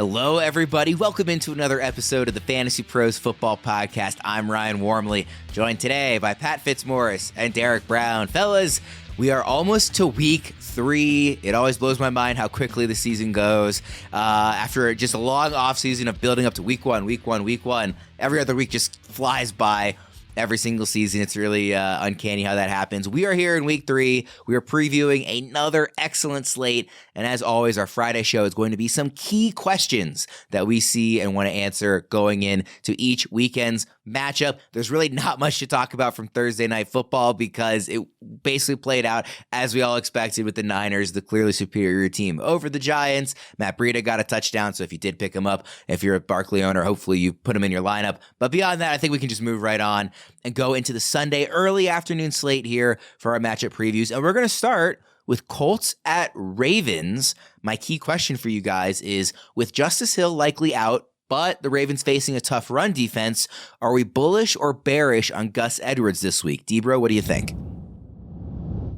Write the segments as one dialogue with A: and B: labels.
A: Hello, everybody. Welcome into another episode of the Fantasy Pros Football Podcast. I'm Ryan Wormeli, joined today by Pat Fitzmaurice and Derek Brown. Fellas, we are almost to week 3. It always blows my mind how quickly the season goes. After just a long offseason of building up to week 1, every other week just flies by. Every single season, it's really uncanny how that happens. We are here in week 3. We are previewing another excellent slate. And as always, our Friday show is going to be some key questions that we see and want to answer going into each weekend's matchup. There's really not much to talk about from Thursday Night Football because it basically played out as we all expected with the Niners, the clearly superior team over the Giants. Matt Breida got a touchdown, so if you did pick him up, if you're a Barkley owner, hopefully you put him in your lineup. But beyond that, I think we can just move right on and go into the Sunday early afternoon slate here for our matchup previews. And we're going to start with Colts at Ravens. My key question for you guys is, with Justice Hill likely out, but the Ravens facing a tough run defense, are we bullish or bearish on Gus Edwards this week? Debro, what do you think?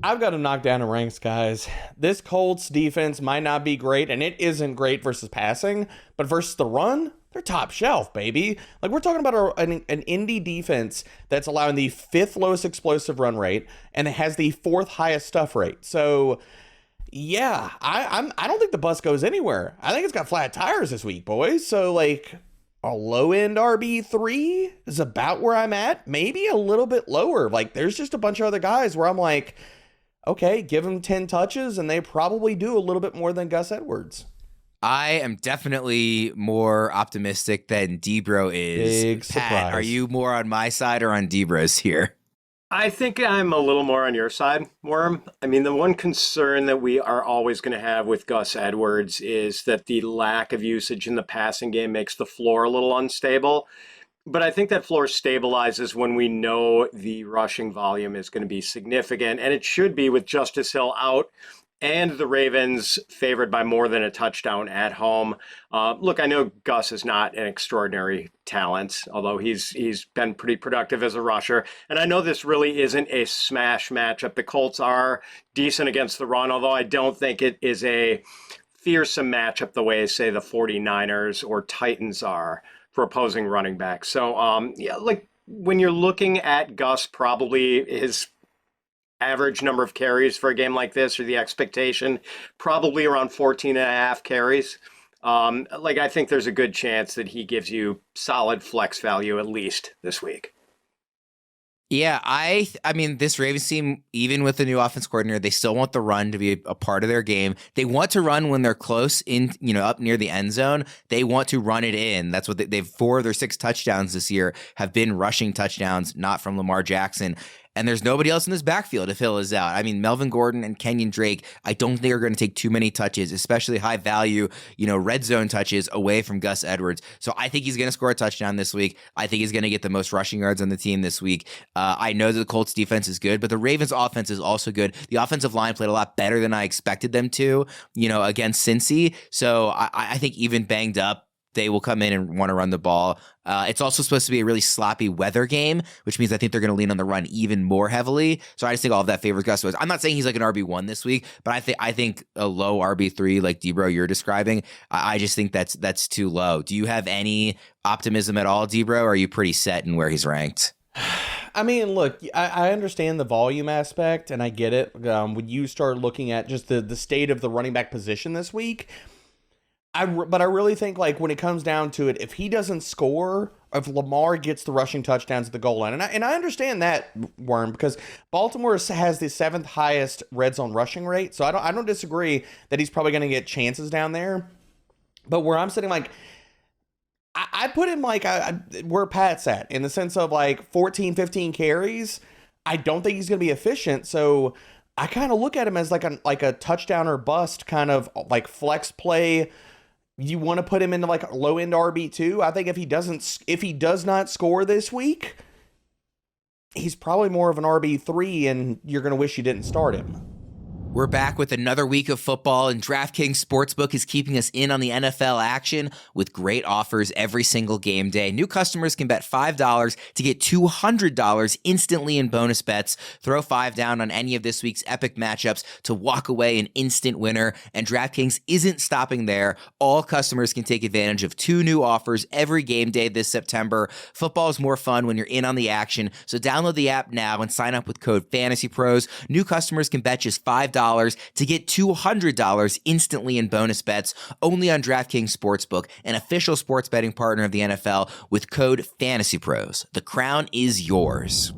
B: I've got to knock down the ranks, guys. This Colts defense might not be great, and it isn't great versus passing, but versus the run, they're top shelf, baby. Like, we're talking about an Indy defense that's allowing the 5th lowest explosive run rate, and it has the 4th highest stuff rate. So, yeah, I don't think the bus goes anywhere. I think it's got flat tires this week, boys. So, like, a low-end RB3 is about where I'm at. Maybe a little bit lower. Like, there's just a bunch of other guys where I'm like, okay, give them 10 touches, and they probably do a little bit more than Gus Edwards.
A: I am definitely more optimistic than Debro is.
B: Big
A: Pat,
B: surprise.
A: are you more on my side or on Debro's here?
C: I think I'm a little more on your side, Worm. I mean, the one concern that we are always going to have with Gus Edwards is that the lack of usage in the passing game makes the floor a little unstable. But I think that floor stabilizes when we know the rushing volume is going to be significant, and it should be with Justice Hill out and the Ravens favored by more than a touchdown at home. Look, I know Gus is not an extraordinary talent, although he's been pretty productive as a rusher. And I know this really isn't a smash matchup. The Colts are decent against the run, although I don't think it is a fearsome matchup the way, say, the 49ers or Titans are for opposing running backs. So, yeah, like when you're looking at Gus, probably his average number of carries for a game like this, or the expectation, probably around 14 and a half carries. I think there's a good chance that he gives you solid flex value at least this week.
A: Yeah, I mean, this Ravens team, even with the new offense coordinator, they still want the run to be a part of their game. They want to run when they're close in, up near the end zone. They want to run it in. That's what they've 4 of their 6 touchdowns this year have been rushing touchdowns, not from Lamar Jackson. And there's nobody else in this backfield if Hill is out. I mean, Melvin Gordon and Kenyon Drake, I don't think are going to take too many touches, especially high value, red zone touches away from Gus Edwards. So I think he's going to score a touchdown this week. I think he's going to get the most rushing yards on the team this week. I know that the Colts defense is good, but the Ravens offense is also good. The offensive line played a lot better than I expected them to, against Cincy. So I think even banged up, they will come in and want to run the ball. It's also supposed to be a really sloppy weather game, which means I think they're going to lean on the run even more heavily. So I just think all of that favors Gus Edwards. I'm not saying he's like an RB1 this week, but I think a low RB3 like Debro you're describing, I just think that's too low. Do you have any optimism at all, Debro, or are you pretty set in where he's ranked?
B: I mean, look, I understand the volume aspect, and I get it. When you start looking at just the state of the running back position this week, but I really think, like, when it comes down to it, if he doesn't score, if Lamar gets the rushing touchdowns at the goal line, and I understand that, Worm, because Baltimore has the 7th highest red zone rushing rate, so I don't disagree that he's probably going to get chances down there. But where I'm sitting, like, I put him like where Pat's at, in the sense of like 14, 15 carries. I don't think he's going to be efficient, so I kind of look at him as like a touchdown or bust kind of like flex play. You want to put him into like a low end RB2. I think if he does not score this week, he's probably more of an RB3, and you're going to wish you didn't start him.
A: We're back with another week of football, and DraftKings Sportsbook is keeping us in on the NFL action with great offers every single game day. New customers can bet $5 to get $200 instantly in bonus bets. Throw $5 down on any of this week's epic matchups to walk away an instant winner, and DraftKings isn't stopping there. All customers can take advantage of 2 new offers every game day this September. Football is more fun when you're in on the action, so download the app now and sign up with code FANTASYPROS. New customers can bet just $5 to get $200 instantly in bonus bets only on DraftKings Sportsbook, an official sports betting partner of the NFL, with code FANTASYPROS. The crown is yours.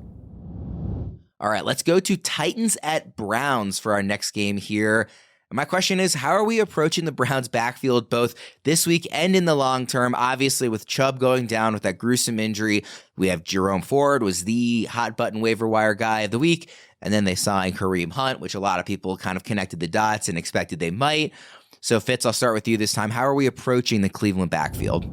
A: All right, let's go to Titans at Browns for our next game here. My question is, how are we approaching the Browns backfield both this week and in the long term? Obviously, with Chubb going down with that gruesome injury, we have Jerome Ford was the hot button waiver wire guy of the week. And then they signed Kareem Hunt, which a lot of people kind of connected the dots and expected they might. So Fitz, I'll start with you this time. How are we approaching the Cleveland backfield?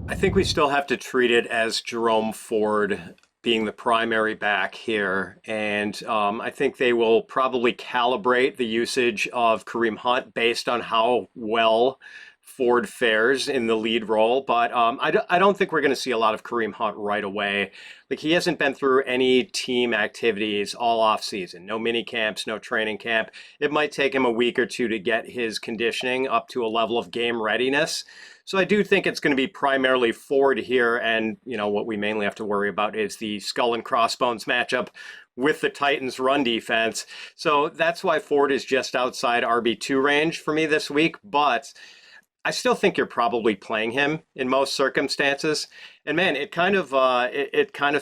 C: I think we still have to treat it as Jerome Ford being the primary back here. And I think they will probably calibrate the usage of Kareem Hunt based on how well Ford fares in the lead role. But I don't think we're going to see a lot of Kareem Hunt right away. Like, he hasn't been through any team activities all off season. No mini camps, no training camp. It might take him a week or two to get his conditioning up to a level of game readiness. So I do think it's going to be primarily Ford here. And, you know, what we mainly have to worry about is the skull and crossbones matchup with the Titans run defense. So that's why Ford is just outside RB2 range for me this week. But I still think you're probably playing him in most circumstances. And man, it kind of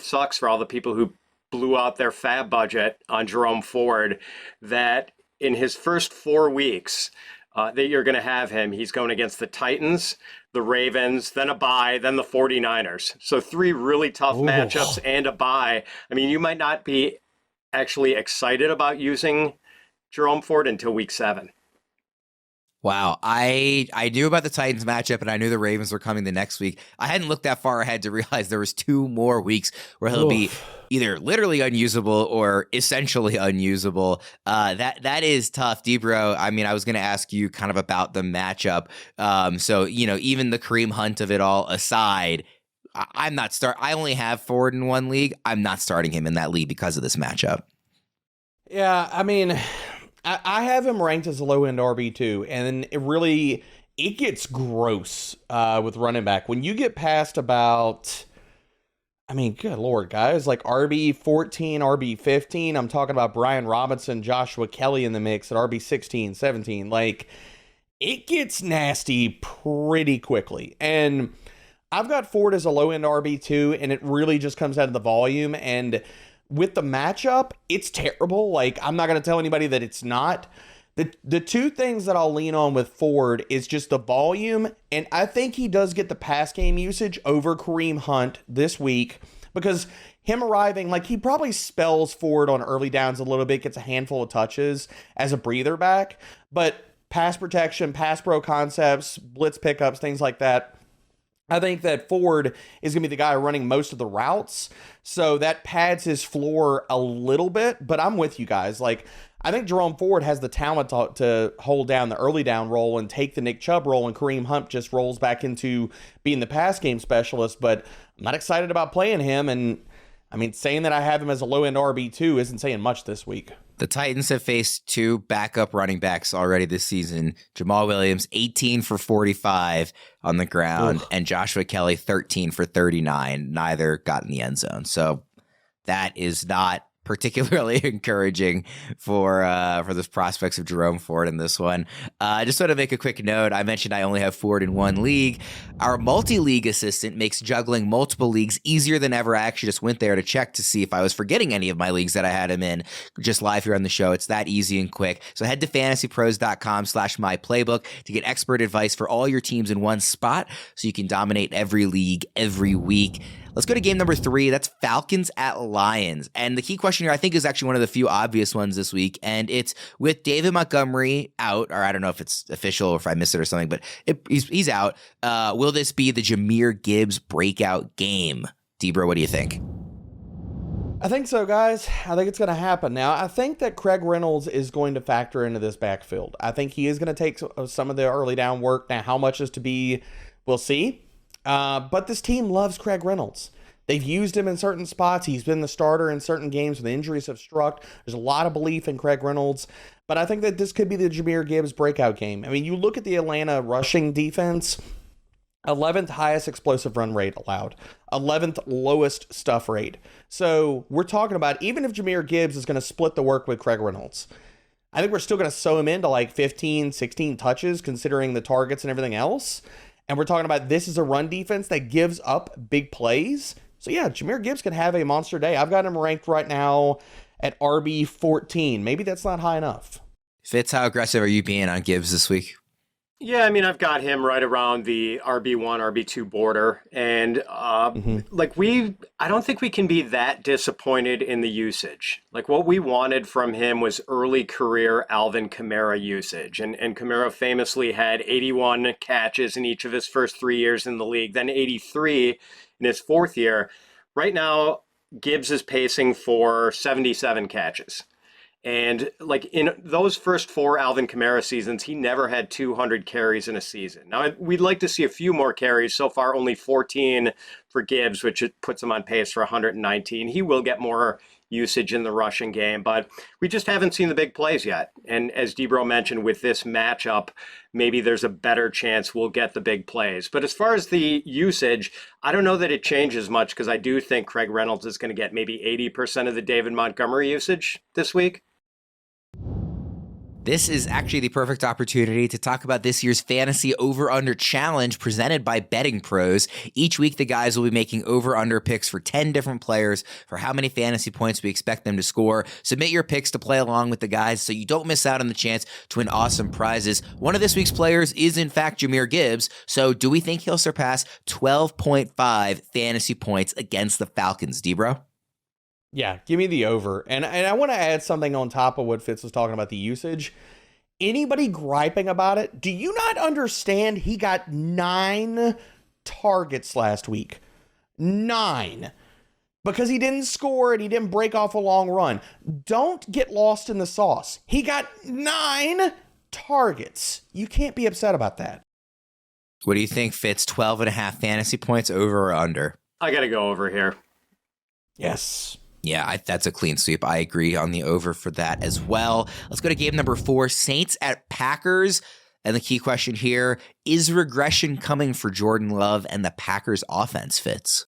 C: sucks for all the people who blew out their fab budget on Jerome Ford that in his first 4 weeks that you're going to have him, he's going against the Titans, the Ravens, then a bye, then the 49ers. So 3 really tough matchups and a bye. I mean, you might not be actually excited about using Jerome Ford until week 7.
A: Wow, I knew about the Titans matchup, and I knew the Ravens were coming the next week. I hadn't looked that far ahead to realize there was 2 more weeks where he'll be either literally unusable or essentially unusable. That is tough, Debro. I mean, I was going to ask you kind of about the matchup. So, you know, even the Kareem Hunt of it all aside, I only have Ford in 1 league. I'm not starting him in that league because of this matchup.
B: Yeah, I mean, I have him ranked as a low-end RB2, and it gets gross with running back. When you get past about, I mean, good Lord, guys, like RB14, RB15, I'm talking about Brian Robinson, Joshua Kelly in the mix at RB16, 17. Like, it gets nasty pretty quickly. And I've got Ford as a low-end RB2, and it really just comes out of the volume. And with the matchup, it's terrible. Like, I'm not going to tell anybody that it's not. The 2 things that I'll lean on with Ford is just the volume, and I think he does get the pass game usage over Kareem Hunt this week, because him arriving, like, he probably spells Ford on early downs a little bit, gets a handful of touches as a breather back, but pass protection, pass pro concepts, blitz pickups, things like that, I think that Ford is going to be the guy running most of the routes, so that pads his floor a little bit, but I'm with you guys. Like, I think Jerome Ford has the talent to hold down the early down role and take the Nick Chubb role, and Kareem Hunt just rolls back into being the pass game specialist, but I'm not excited about playing him, and I mean, saying that I have him as a low-end RB2 isn't saying much this week.
A: The Titans have faced 2 backup running backs already this season. Jamal Williams, 18 for 45 on the ground, and Joshua Kelly, 13 for 39. Neither got in the end zone. So that is not particularly encouraging for the prospects of Jerome Ford in this one. I just want to make a quick note. I mentioned I only have Ford in 1 league. Our multi-league assistant makes juggling multiple leagues easier than ever. I actually just went there to check to see if I was forgetting any of my leagues that I had him in just live here on the show. It's that easy and quick. So head to fantasypros.com/myplaybook to get expert advice for all your teams in one spot so you can dominate every league every week. Let's go to game number 3. That's Falcons at Lions. And the key question here, I think, is actually one of the few obvious ones this week. And it's with David Montgomery out, or I don't know if it's official or if I missed it or something, but he's out. Will this be the Jahmyr Gibbs breakout game? Debro, what do you think?
B: I think so, guys. I think it's going to happen. Now, I think that Craig Reynolds is going to factor into this backfield. I think he is going to take some of the early down work. Now, how much is to be, we'll see. But this team loves Craig Reynolds. They've used him in certain spots. He's been the starter in certain games when the injuries have struck. There's a lot of belief in Craig Reynolds. But I think that this could be the Jahmyr Gibbs breakout game. I mean, you look at the Atlanta rushing defense, 11th highest explosive run rate allowed, 11th lowest stuff rate. So we're talking about, even if Jahmyr Gibbs is going to split the work with Craig Reynolds, I think we're still going to sew him into like 15, 16 touches, considering the targets and everything else. And we're talking about, this is a run defense that gives up big plays. So yeah, Jahmyr Gibbs could have a monster day. I've got him ranked right now at RB 14. Maybe that's not high enough.
A: Fitz, how aggressive are you being on Gibbs this week?
C: Yeah, I mean, I've got him right around the RB1, RB2 border. And I don't think we can be that disappointed in the usage. Like, what we wanted from him was early career Alvin Kamara usage. And Kamara famously had 81 catches in each of his first 3 years in the league, then 83 in his fourth year. Right now, Gibbs is pacing for 77 catches. And like in those first 4 Alvin Kamara seasons, he never had 200 carries in a season. Now, we'd like to see a few more carries. So far, only 14 for Gibbs, which puts him on pace for 119. He will get more usage in the rushing game, but we just haven't seen the big plays yet. And as Debro mentioned, with this matchup, maybe there's a better chance we'll get the big plays. But as far as the usage, I don't know that it changes much, because I do think Craig Reynolds is going to get maybe 80% of the David Montgomery usage this week.
A: This is actually the perfect opportunity to talk about this year's Fantasy Over-Under Challenge presented by Betting Pros. Each week, the guys will be making over-under picks for 10 different players for how many fantasy points we expect them to score. Submit your picks to play along with the guys so you don't miss out on the chance to win awesome prizes. One of this week's players is, in fact, Jahmyr Gibbs. So do we think he'll surpass 12.5 fantasy points against the Falcons, Debro?
B: Yeah, give me the over. And I want to add something on top of what Fitz was talking about, the usage. Anybody griping about it, do you not understand he got 9 targets last week? 9. Because he didn't score and he didn't break off a long run. Don't get lost in the sauce. He got 9 targets. You can't be upset about that.
A: What do you think, Fitz? 12.5 fantasy points, over or under?
C: I got to go over here.
B: Yes.
A: Yeah, that's a clean sweep. I agree on the over for that as well. Let's go to game number 4, Saints at Packers. And the key question here, is regression coming for Jordan Love and the Packers offense, Fitz?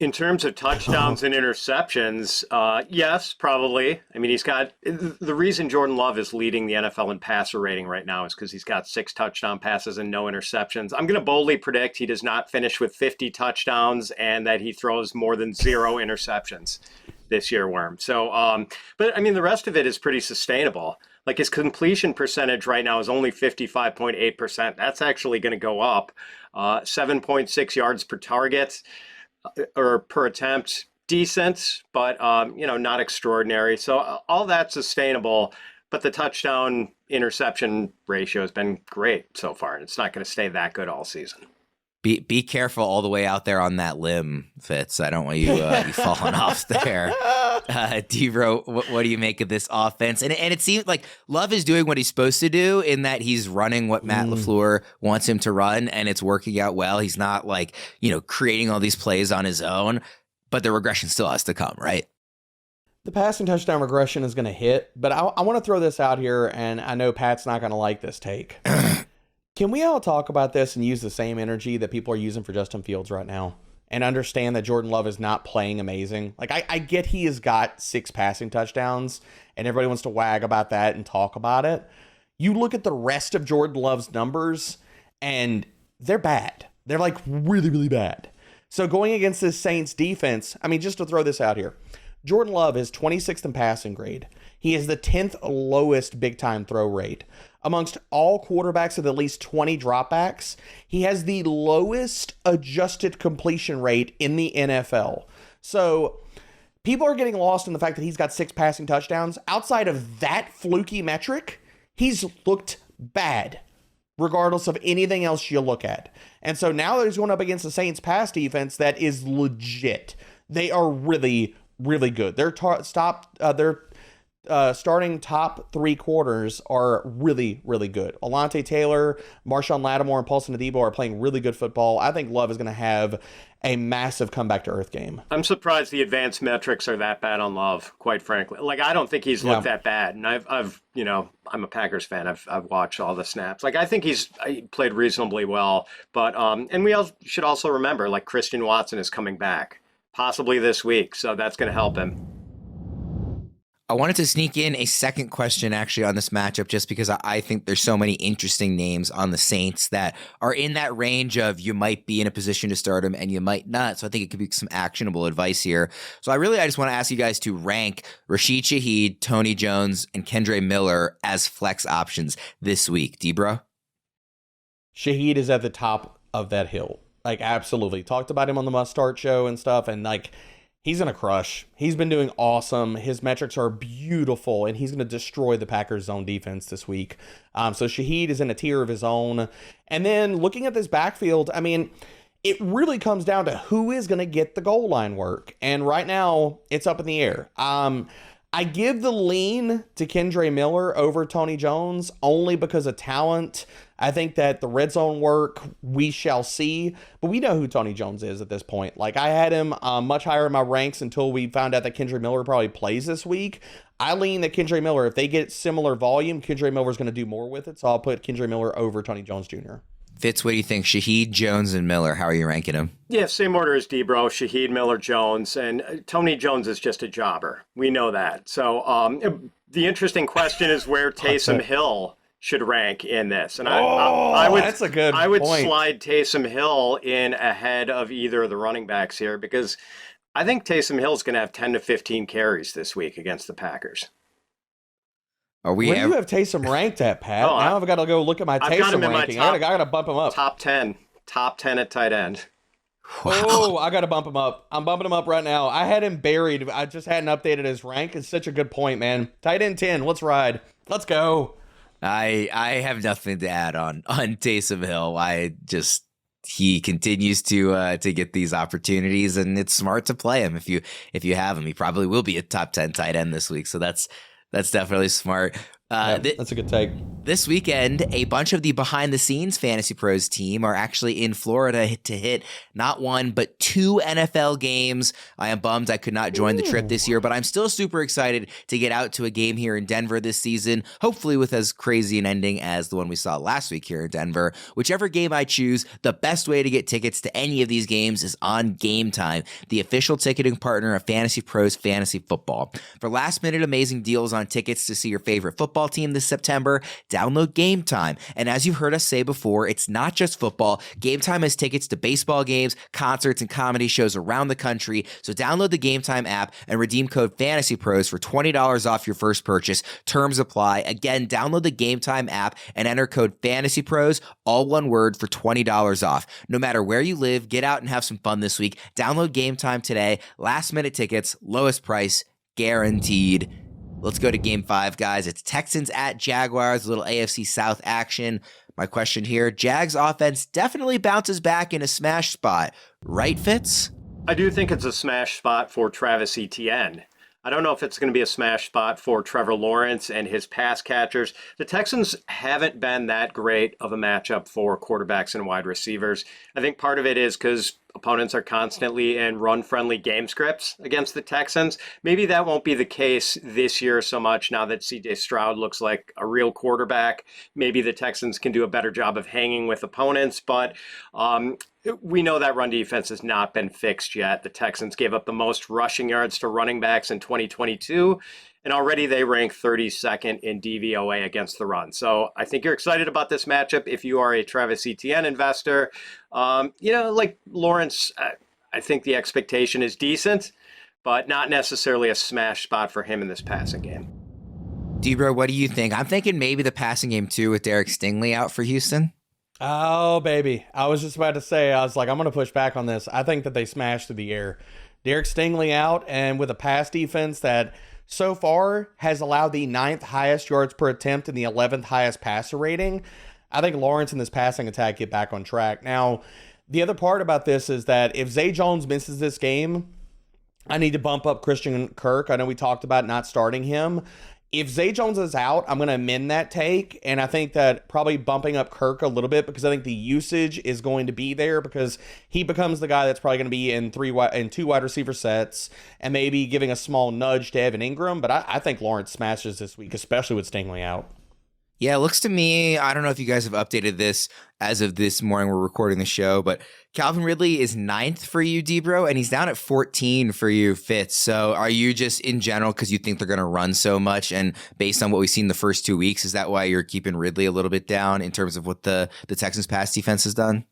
C: In terms of touchdowns and interceptions, yes, probably. I mean, the reason Jordan Love is leading the NFL in passer rating right now is because he's got 6 touchdown passes and no interceptions. I'm going to boldly predict he does not finish with 50 touchdowns and that he throws more than 0 interceptions this year, Worm. So, but I mean, the rest of it is pretty sustainable. Like, his completion percentage right now is only 55.8%. That's actually going to go up. 7.6 yards per target. Or per attempt, decent, but not extraordinary. So all that's sustainable, but the touchdown interception ratio has been great so far, and it's not going to stay that good all season.
A: Be careful all the way out there on that limb, Fitz. I don't want you falling off there. Debro, what do you make of this offense? And it seems like Love is doing what he's supposed to do, in that he's running what Matt LaFleur wants him to run, and it's working out well. He's not creating all these plays on his own, but the regression still has to come, right?
B: The passing touchdown regression is going to hit, but I want to throw this out here, and I know Pat's not going to like this take. Can we all talk about this and use the same energy that people are using for Justin Fields right now, and understand that Jordan Love is not playing amazing? Like, I get he has got 6 passing touchdowns, and everybody wants to wag about that and talk about it. You look at the rest of Jordan Love's numbers, and they're bad. They're like really, really bad. So going against this Saints defense, I mean, just to throw this out here, Jordan Love is 26th in passing grade. He is the 10th lowest big-time throw rate. Amongst all quarterbacks with at least 20 dropbacks, he has the lowest adjusted completion rate in the NFL. So people are getting lost in the fact that he's got 6 passing touchdowns. Outside of that fluky metric, he's looked bad, regardless of anything else you look at. And so now that he's going up against the Saints pass defense that is legit. They are really, really good. Their starting top three quarters are really, really good. Alontae Taylor, Marshawn Lattimore, and Paulson Adebo are playing really good football. I think Love is going to have a massive comeback to earth game.
C: I'm surprised the advanced metrics are that bad on Love, quite frankly. Like, I don't think he's looked that bad. And I've I'm a Packers fan. I've watched all the snaps. Like, I think he played reasonably well. But and we should also remember, like, Christian Watson is coming back possibly this week, so that's going to help him.
A: I wanted to sneak in a second question actually on this matchup just because I think there's so many interesting names on the Saints that are in that range of you might be in a position to start them and you might not. So I think it could be some actionable advice here. So I just want to ask you guys to rank Rashid Shaheed, Tony Jones, and Kendre Miller as flex options this week. Debro?
B: Shaheed is at the top of that hill. Like, absolutely. Talked about him on the Must Start show and stuff, and like, he's going to crush. He's been doing awesome. His metrics are beautiful, and he's going to destroy the Packers' zone defense this week. So Shaheed is in a tier of his own. And then looking at this backfield, I mean, it really comes down to who is going to get the goal line work. And right now, it's up in the air. I give the lean to Kendre Miller over Tony Jones only because of talent. I think that the red zone work, we shall see. But we know who Tony Jones is at this point. Like, I had him much higher in my ranks until we found out that Kendre Miller probably plays this week. I lean that Kendre Miller, if they get similar volume, Kendre Miller is going to do more with it. So I'll put Kendre Miller over Tony Jones Jr.
A: Fitz, what do you think? Shaheed, Jones, and Miller, how are you ranking them?
C: Yeah, same order as Debro, Shaheed, Miller, Jones, and Tony Jones is just a jobber. We know that. So the interesting question is where Taysom Hill should rank in this. And I would,
B: that's a good
C: I would
B: point.
C: slide Taysom Hill in ahead of either of the running backs here because I think Taysom Hill is going to have 10 to 15 carries this week against the Packers.
A: Where
B: do you have Taysom ranked at, Pat? Now I've got to go look at my Taysom ranking. I got to bump him up.
C: Top 10 at tight end.
A: Wow.
B: Oh, I got to bump him up. I'm bumping him up right now. I had him buried. I just hadn't updated his rank. It's such a good point, man. Tight end 10. Let's ride. Let's go.
A: I have nothing to add on Taysom Hill. He continues to get these opportunities, and it's smart to play him if you have him. He probably will be a top 10 tight end this week, so that's definitely smart.
B: That's a good take.
A: This weekend, a bunch of the behind-the-scenes Fantasy Pros team are actually in Florida to hit not one, but two NFL games. I am bummed I could not join the trip this year, but I'm still super excited to get out to a game here in Denver this season, hopefully with as crazy an ending as the one we saw last week here in Denver. Whichever game I choose, the best way to get tickets to any of these games is on Game Time, the official ticketing partner of Fantasy Pros Fantasy Football. For last-minute amazing deals on tickets to see your favorite football team this September, download Game Time. And as you've heard us say before, it's not just football. Game Time has tickets to baseball games, concerts, and comedy shows around the country. So download the Game Time app and redeem code FANTASYPROS for $20 off your first purchase. Terms apply. Again, download the Game Time app and enter code FANTASYPROS, all one word, for $20 off. No matter where you live, get out and have some fun this week. Download Game Time today. Last minute tickets, lowest price, guaranteed. Let's go to Game 5, guys. It's Texans at Jaguars, a little AFC South action. My question here, Jags offense definitely bounces back in a smash spot. Right, Fitz?
C: I do think it's a smash spot for Travis Etienne. I don't know if it's going to be a smash spot for Trevor Lawrence and his pass catchers. The Texans haven't been that great of a matchup for quarterbacks and wide receivers. I think part of it is because opponents are constantly in run-friendly game scripts against the Texans. Maybe that won't be the case this year so much now that C.J. Stroud looks like a real quarterback. Maybe the Texans can do a better job of hanging with opponents, but we know that run defense has not been fixed yet. The Texans gave up the most rushing yards to running backs in 2022, and already they rank 32nd in DVOA against the run. So I think you're excited about this matchup if you are a Travis Etienne investor. Like Lawrence, I think the expectation is decent, but not necessarily a smash spot for him in this passing game.
A: Debro, what do you think? I'm thinking maybe the passing game too with Derek Stingley out for Houston.
B: Oh, baby. I was just about to say, I'm going to push back on this. I think that they smashed through the air. Derek Stingley out, and with a pass defense that so far has allowed the 9th highest yards per attempt and the 11th highest passer rating, I think Lawrence and this passing attack get back on track. Now, the other part about this is that if Zay Jones misses this game, I need to bump up Christian Kirk. I know we talked about not starting him. If Zay Jones is out, I'm going to amend that take, and I think that probably bumping up Kirk a little bit because I think the usage is going to be there because he becomes the guy that's probably going to be in two wide receiver sets and maybe giving a small nudge to Evan Ingram, but I think Lawrence smashes this week, especially with Stingley out.
A: Yeah, it looks to me, I don't know if you guys have updated this as of this morning, we're recording the show, but Calvin Ridley is 9th for you, Debro, and he's down at 14 for you, Fitz. So are you just in general, because you think they're going to run so much, and based on what we've seen the first 2 weeks, is that why you're keeping Ridley a little bit down in terms of what the Texans pass defense has done?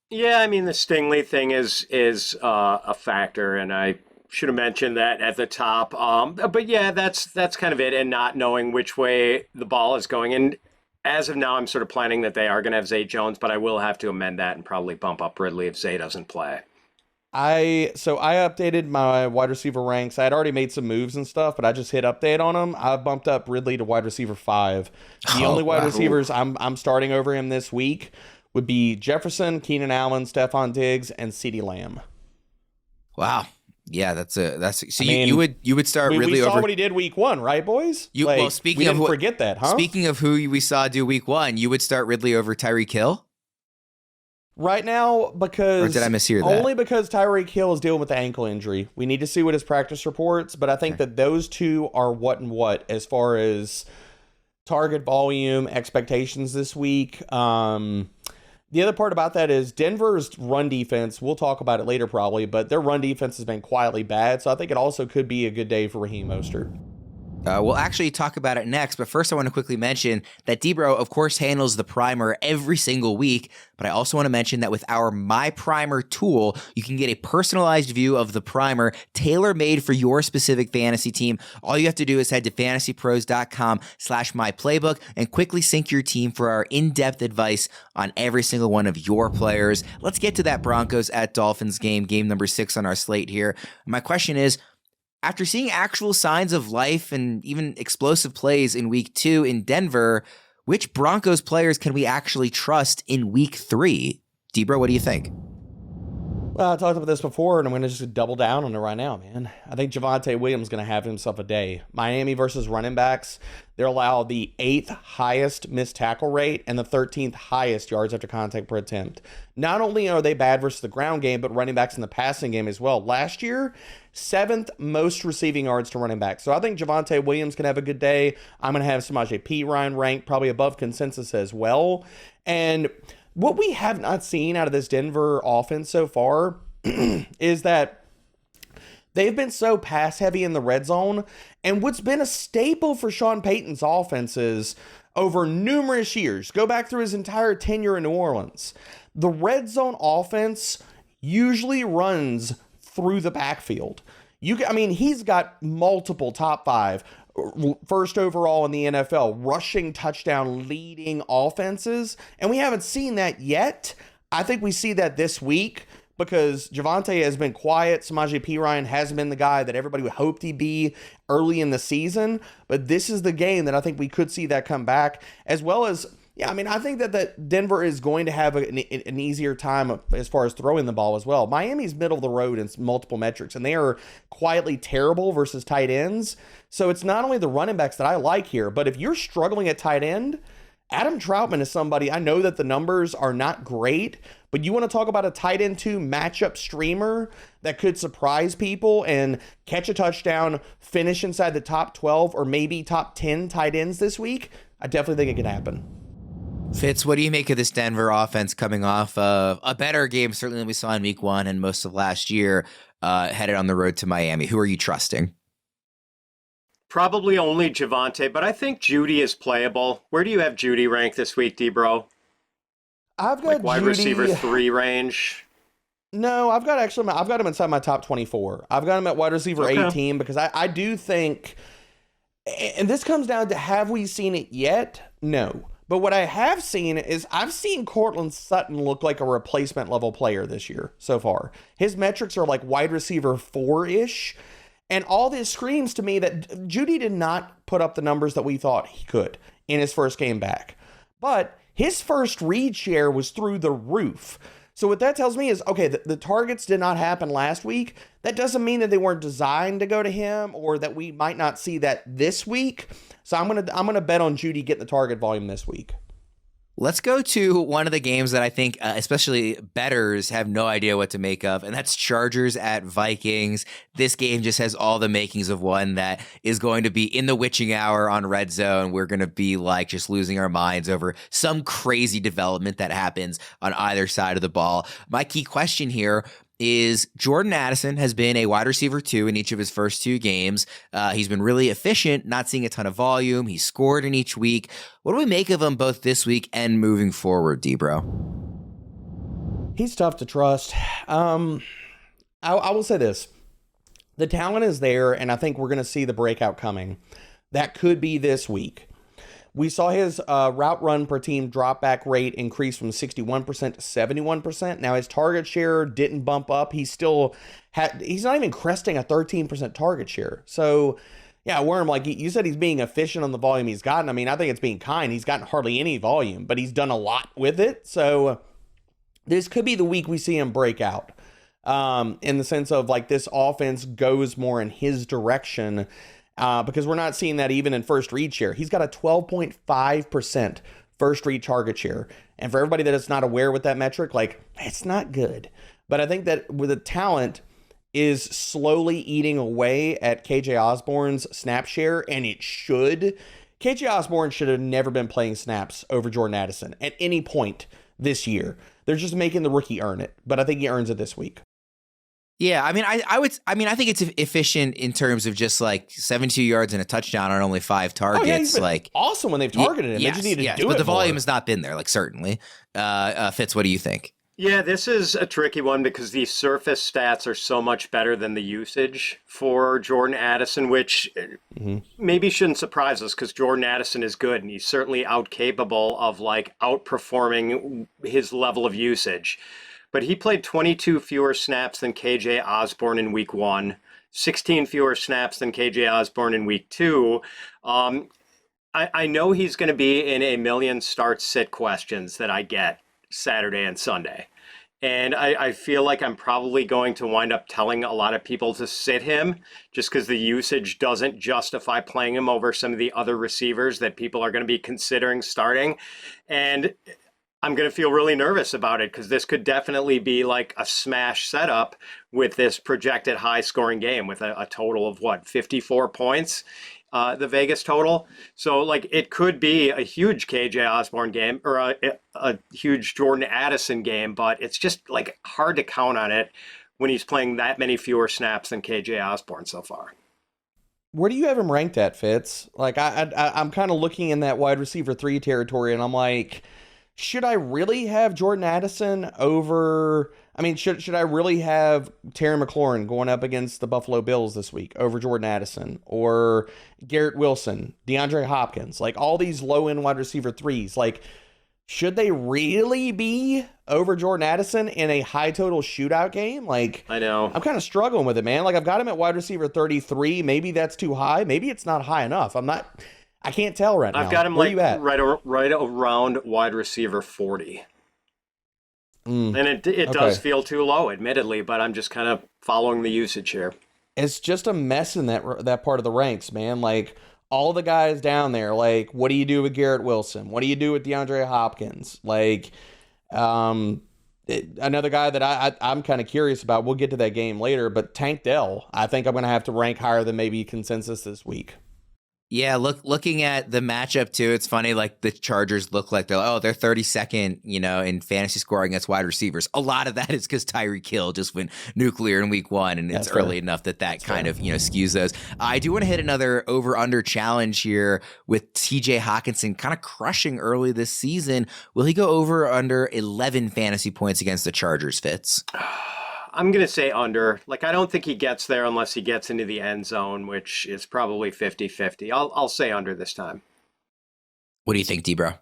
C: Yeah, I mean, the Stingley thing is a factor, and I should have mentioned that at the top. But yeah, that's kind of it, and not knowing which way the ball is going. And as of now, I'm sort of planning that they are going to have Zay Jones, but I will have to amend that and probably bump up Ridley if Zay doesn't play.
B: I updated my wide receiver ranks. I had already made some moves and stuff, but I just hit update on them. I bumped up Ridley to wide receiver 5. The only wide receivers I'm starting over him this week would be Jefferson, Keenan Allen, Stephon Diggs, and CeeDee Lamb.
A: Wow. Yeah, you would start Ridley
B: we saw
A: over
B: what he did week 1, right, boys? Forget that, huh?
A: Speaking of who we saw do week 1, you would start Ridley over Tyreek Hill?
B: Right now, because...
A: Or did I mishear that?
B: Only because Tyreek Hill is dealing with the ankle injury. We need to see what his practice reports, but I think that those two are what and what as far as target volume, expectations this week. The other part about that is Denver's run defense, we'll talk about it later probably, but their run defense has been quietly bad, so I think it also could be a good day for Raheem Mostert.
A: We'll actually talk about it next, but first I want to quickly mention that Debro, of course, handles the primer every single week, but I also want to mention that with our My Primer tool, you can get a personalized view of the primer tailor-made for your specific fantasy team. All you have to do is head to fantasypros.com/myplaybook and quickly sync your team for our in-depth advice on every single one of your players. Let's get to that Broncos at Dolphins game number 6 on our slate here. My question is, after seeing actual signs of life and even explosive plays in week 2 in Denver, which Broncos players can we actually trust in week 3? Debro, what do you think?
B: Well, I talked about this before, and I'm going to just double down on it right now, man. I think Javonte Williams is going to have himself a day. Miami versus running backs, they're allowed the 8th highest missed tackle rate and the 13th highest yards after contact per attempt. Not only are they bad versus the ground game, but running backs in the passing game as well. Last year, 7th most receiving yards to running back. So I think Javonte Williams can have a good day. I'm going to have Samaje Perine ranked probably above consensus as well. And what we have not seen out of this Denver offense so far is that they've been so pass heavy in the red zone. And what's been a staple for Sean Payton's offenses over numerous years, go back through his entire tenure in New Orleans, the red zone offense usually runs through the backfield. He's got multiple top 5, first overall in the NFL, rushing touchdown leading offenses, and we haven't seen that yet. I think we see that this week because Javonte has been quiet. Samaje Perine hasn't been the guy that everybody would hoped he'd be early in the season, but this is the game that I think we could see that come back, as well as I think that Denver is going to have an easier time as far as throwing the ball as well. Miami's middle of the road in multiple metrics, and they are quietly terrible versus tight ends. So it's not only the running backs that I like here, but if you're struggling at tight end, Adam Troutman is somebody, I know that the numbers are not great, but you want to talk about a tight end 2 matchup streamer that could surprise people and catch a touchdown, finish inside the top 12 or maybe top 10 tight ends this week, I definitely think it can happen.
A: Fitz, what do you make of this Denver offense coming off of a better game, certainly than we saw in week 1 and most of last year, headed on the road to Miami? Who are you trusting?
C: Probably only Javonte, but I think Judy is playable. Where do you have Judy ranked this week, D-Bro?
B: I've got
C: wide receiver 3 range.
B: No, I've got him inside my top 24. I've got him at wide receiver 18 because I do think, and this comes down to, have we seen it yet? No. But what I have seen is I've seen Cortland Sutton look like a replacement level player this year so far. His metrics are like wide receiver 4-ish. And all this screams to me that Judy did not put up the numbers that we thought he could in his first game back. But his first read share was through the roof. So what that tells me is, okay, the targets did not happen last week. That doesn't mean that they weren't designed to go to him or that we might not see that this week. So I'm gonna bet on Jeudy getting the target volume this week.
A: Let's go to one of the games that I think especially bettors have no idea what to make of, and that's Chargers at Vikings. This game just has all the makings of one that is going to be in the witching hour on Red Zone. We're going to be like just losing our minds over some crazy development that happens on either side of the ball. My key question here is Jordan Addison has been a wide receiver 2 in each of his first 2 games. He's been really efficient, not seeing a ton of volume. He's scored in each week. What do we make of him both this week and moving forward, D-Bro?
B: He's tough to trust. I will say this. The talent is there, and I think we're going to see the breakout coming. That could be this week. We saw his route run per team drop back rate increase from 61% to 71%. Now his target share didn't bump up. He's not even cresting a 13% target share. So yeah, Worm, like you said, he's being efficient on the volume he's gotten. I mean, I think it's being kind. He's gotten hardly any volume, but he's done a lot with it. So this could be the week we see him break out in the sense of like this offense goes more in his direction. Because we're not seeing that even in first read share. He's got a 12.5% first read target share. And for everybody that is not aware with that metric, like, it's not good. But I think that with the talent is slowly eating away at KJ Osborne's snap share, and it should. KJ Osborne should have never been playing snaps over Jordan Addison at any point this year. They're just making the rookie earn it. But I think he earns it this week.
A: Yeah, I mean, I think it's efficient in terms of just like 72 yards and a touchdown on only 5 targets.
B: Oh, yeah, he's been
A: like
B: awesome when they've targeted him.
A: Yes,
B: they just need to do it.
A: But the volume
B: more.
A: has not been there, like certainly. Fitz, what do you think?
C: Yeah, this is a tricky one because the surface stats are so much better than the usage for Jordan Addison, which maybe shouldn't surprise us because Jordan Addison is good and he's certainly capable of like outperforming his level of usage. But he played 22 fewer snaps than KJ Osborne in week 1, 16 fewer snaps than KJ Osborne in week 2. I know he's going to be in a million start sit questions that I get Saturday and Sunday. And I feel like I'm probably going to wind up telling a lot of people to sit him just because the usage doesn't justify playing him over some of the other receivers that people are going to be considering starting. And I'm going to feel really nervous about it because this could definitely be like a smash setup with this projected high scoring game with a total of 54 points, the Vegas total. So like it could be a huge KJ Osborne game or a huge Jordan Addison game, but it's just like hard to count on it when he's playing that many fewer snaps than KJ Osborne so far.
B: Where do you have him ranked at, Fitz? Like I'm kind of looking in that wide receiver 3 territory and I'm like, should I really have Jordan Addison over? I mean, should I really have Terry McLaurin going up against the Buffalo Bills this week over Jordan Addison or Garrett Wilson, DeAndre Hopkins, like all these low end wide receiver 3s? Like, should they really be over Jordan Addison in a high total shootout game? Like,
C: I know
B: I'm kind of struggling with it, man. Like, I've got him at wide receiver 33. Maybe that's too high. Maybe it's not high enough. I can't tell right now.
C: I've got him
B: Where
C: like
B: you at?
C: right around wide receiver 40. And it does feel too low, admittedly, but I'm just kind of following the usage here.
B: It's just a mess in that part of the ranks, man. Like all the guys down there, like what do you do with Garrett Wilson? What do you do with DeAndre Hopkins? Like another guy that I'm kind of curious about. We'll get to that game later, but Tank Dell, I think I'm going to have to rank higher than maybe consensus this week.
A: Yeah, looking at the matchup too, it's funny. Like the Chargers look like they're 32nd, in fantasy scoring against wide receivers. A lot of that is because Tyreek Hill just went nuclear in week 1, and it's early enough that kind of skews those. I do want to hit another over/under challenge here with T.J. Hockenson kind of crushing early this season. Will he go over or under 11 fantasy points against the Chargers, Fitz?
C: I'm going to say under. Like, I don't think he gets there unless he gets into the end zone, which is probably 50-50. I'll say under this time.
A: What do you think, D-Bro?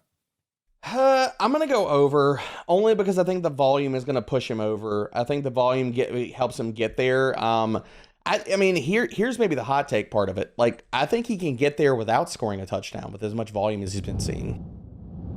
B: I'm going to go over only because I think the volume is going to push him over. I think the volume helps him get there. I mean, here's maybe the hot take part of it. Like, I think he can get there without scoring a touchdown with as much volume as he's been seeing.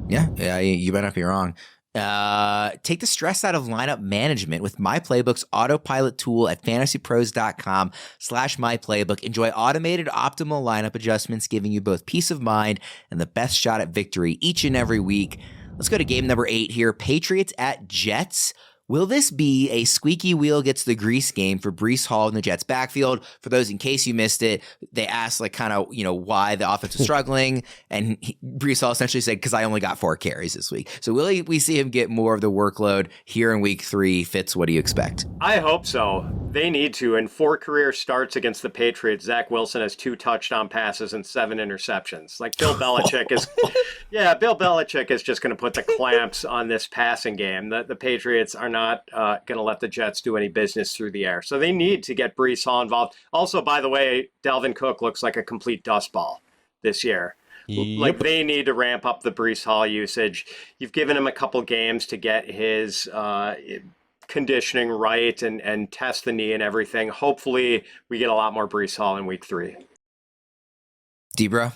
A: Yeah, you better not be wrong. Take the stress out of lineup management with My Playbook's autopilot tool at fantasypros.com/myplaybook. Enjoy automated optimal lineup adjustments, giving you both peace of mind and the best shot at victory each and every week. Let's go to game number 8 here. Patriots at Jets. Will this be a squeaky wheel gets the grease game for Breece Hall in the Jets backfield? For those in case you missed it, they asked why the offense was struggling, and Breece Hall essentially said, because I only got 4 carries this week. So will we see him get more of the workload here in week 3? Fitz, what do you expect?
C: I hope so. They need to. In 4 career starts against the Patriots, Zach Wilson has 2 touchdown passes and 7 interceptions. Like Bill Belichick is, Bill Belichick is just going to put the clamps on this passing game. The Patriots are not going to let the Jets do any business through the air. So they need to get Breece Hall involved. Also, by the way, Dalvin Cook looks like a complete dust ball this year. Yep. Like they need to ramp up the Breece Hall usage. You've given him a couple games to get his conditioning right and test the knee and everything. Hopefully we get a lot more Breece Hall in week 3.
A: Debra?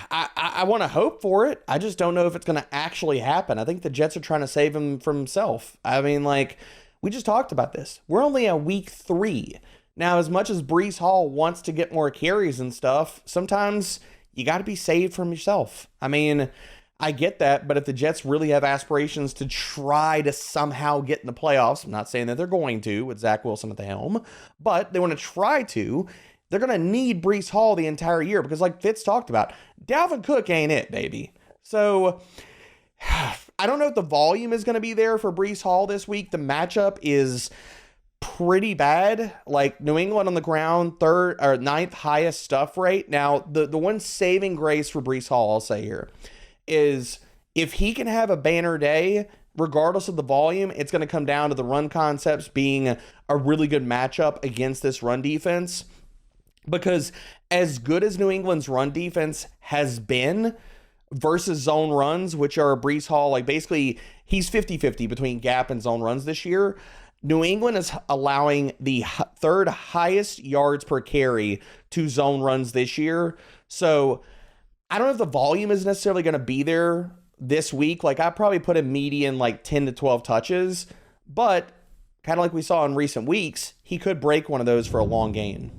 B: I want to hope for it. I just don't know if it's going to actually happen. I think the Jets are trying to save him from himself. I mean, we just talked about this. We're only at week 3. Now, as much as Breece Hall wants to get more carries and stuff, sometimes you got to be saved from yourself. I mean, I get that, but if the Jets really have aspirations to try to somehow get in the playoffs, I'm not saying that they're going to with Zach Wilson at the helm, but they want to try to. They're going to need Breece Hall the entire year because, like Fitz talked about, Dalvin Cook ain't it, baby. So I don't know if the volume is going to be there for Breece Hall this week. The matchup is pretty bad. Like New England on the ground, 3rd or 9th highest stuff rate. Now, the one saving grace for Breece Hall, I'll say here, is if he can have a banner day, regardless of the volume, it's going to come down to the run concepts being a really good matchup against this run defense. Because as good as New England's run defense has been versus zone runs, which are Breece Hall, like basically he's 50-50 between gap and zone runs this year. New England is allowing the 3rd highest yards per carry to zone runs this year. So I don't know if the volume is necessarily going to be there this week. Like I probably put a median 10 to 12 touches, but kind of like we saw in recent weeks, he could break one of those for a long gain.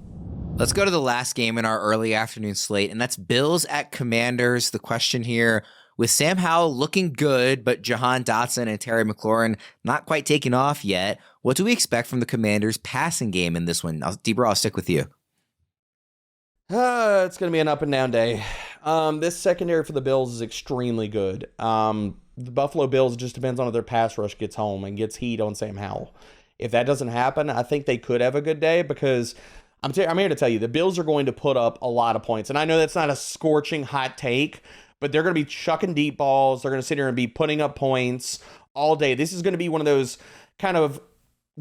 A: Let's go to the last game in our early afternoon slate, and that's Bills at Commanders. The question here, with Sam Howell looking good, but Jahan Dotson and Terry McLaurin not quite taking off yet, what do we expect from the Commanders' passing game in this one? Debra, I'll stick with you.
B: It's going to be an up and down day. This secondary for the Bills is extremely good. The Buffalo Bills just depends on if their pass rush gets home and gets heat on Sam Howell. If that doesn't happen, I think they could have a good day because I'm here to tell you, the Bills are going to put up a lot of points. And I know that's not a scorching hot take, but they're going to be chucking deep balls. They're going to sit here and be putting up points all day. This is going to be one of those kind of